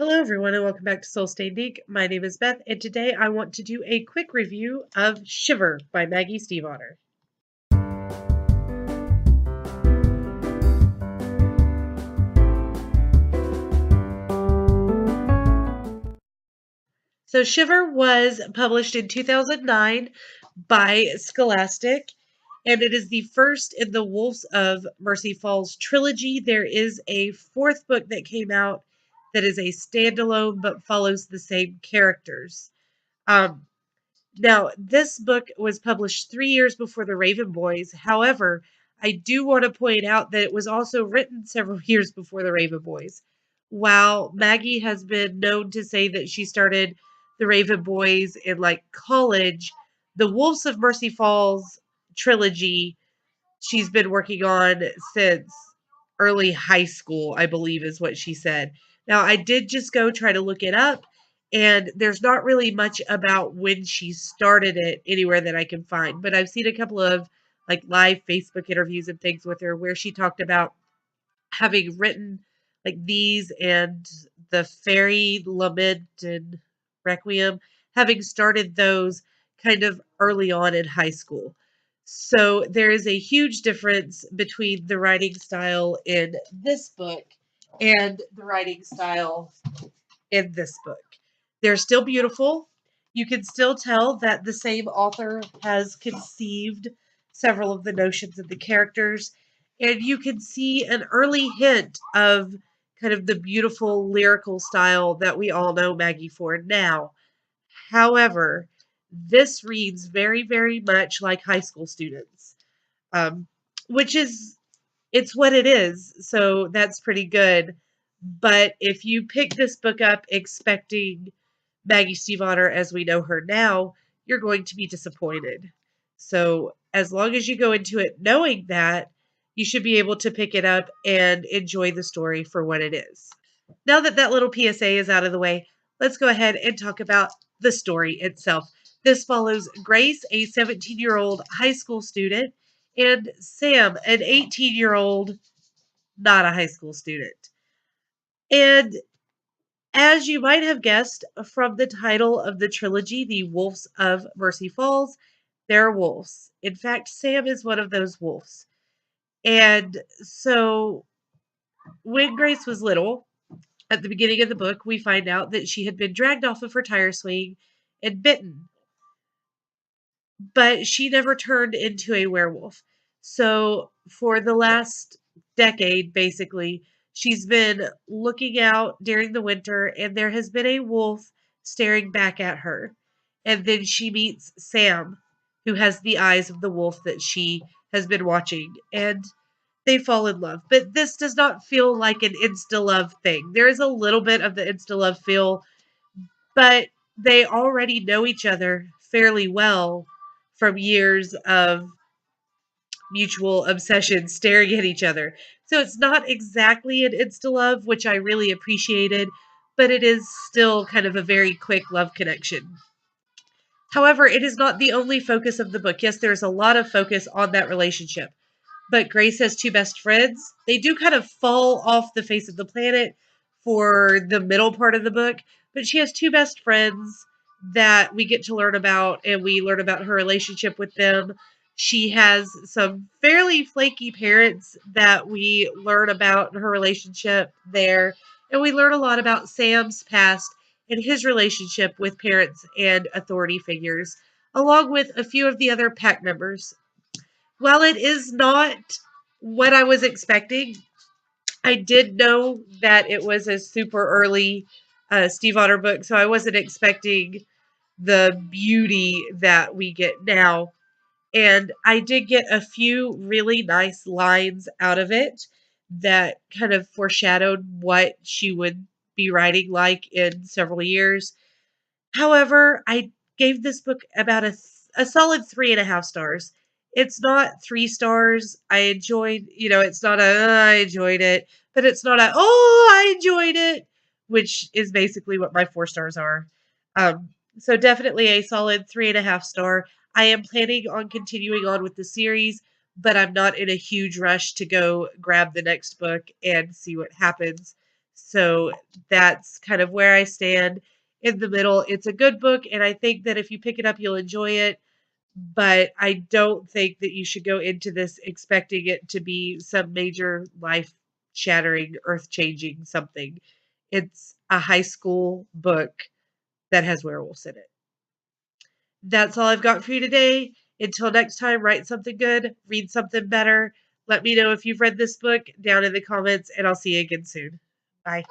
Hello, everyone, and welcome back to Soul Stain Geek. My name is Beth, and today I want to do a quick review of Shiver by Maggie Stiefvater. So, Shiver was published in 2009 by Scholastic, and it is the first in the Wolves of Mercy Falls trilogy. There is a fourth book that came out that is a standalone but follows the same characters. Um, Now, this book was published 3 years before The Raven Boys. However, I do want to point out that it was also written several years before The Raven Boys. While Maggie has been known to say that she started The Raven Boys in college, the Wolves of Mercy Falls trilogy she's been working on since early high school, I believe is what she said. Now, I did just go try to look it up, and there's not really much about when she started it anywhere that I can find, but I've seen a couple of live Facebook interviews and things with her where she talked about having written these and the Fairy Lament and Requiem, having started those kind of early on in high school. So there is a huge difference between the writing style in this book and the writing style in this book. They're still beautiful. You can still tell that the same author has conceived several of the notions of the characters, and you can see an early hint of kind of the beautiful lyrical style that we all know Maggie for now. However, this reads very, very much like high school students, um, which is it's what it is. So that's pretty good. But if you pick this book up expecting Maggie Stiefvater as we know her now, you're going to be disappointed. So as long as you go into it knowing that, you should be able to pick it up and enjoy the story for what it is. Now that that little PSA is out of the way, let's go ahead and talk about the story itself. This follows Grace, a 17-year-old high school student, and Sam, an 18-year-old not a high school student. And as you might have guessed from the title of the trilogy, The Wolves of Mercy Falls, they're wolves. In fact, Sam is one of those wolves. And so when Grace was little, at the beginning of the book, we find out that she had been dragged off of her tire swing and bitten, but she never turned into a werewolf. So for the last decade, basically, she's been looking out during the winter, and there has been a wolf staring back at her. And then she meets Sam, who has the eyes of the wolf that she has been watching, and they fall in love. But this does not feel like an insta love thing. There is a little bit of the insta love feel, but they already know each other fairly well from years of mutual obsession staring at each other. So it's not exactly an insta love, which I really appreciated, but it is still kind of a very quick love connection. However, it is not the only focus of the book. Yes, there's a lot of focus on that relationship, but Grace has two best friends. They do kind of fall off the face of the planet for the middle part of the book, but she has two best friends that we get to learn about, and we learn about her relationship with them. She has some fairly flaky parents that we learn about her relationship there, and we learn a lot about Sam's past and his relationship with parents and authority figures, along with a few of the other pack members. While it is not what I was expecting, I did know that it was a super early Stiefvater book, so I wasn't expecting the beauty that we get now. And I did get a few really nice lines out of it that kind of foreshadowed what she would be writing like in several years. However, I gave this book about a solid 3.5 stars. It's not 3 stars. I enjoyed, it's not I enjoyed it, but it's not I enjoyed it, which is basically what my 4 stars are. So definitely a solid 3.5 star. I am planning on continuing on with the series, but I'm not in a huge rush to go grab the next book and see what happens. So that's kind of where I stand in the middle. It's a good book, and I think that if you pick it up, you'll enjoy it. But I don't think that you should go into this expecting it to be some major life shattering, earth changing something. It's a high school book that has werewolves in it. That's all I've got for you today. Until next time, write something good, read something better. Let me know if you've read this book down in the comments, and I'll see you again soon. Bye.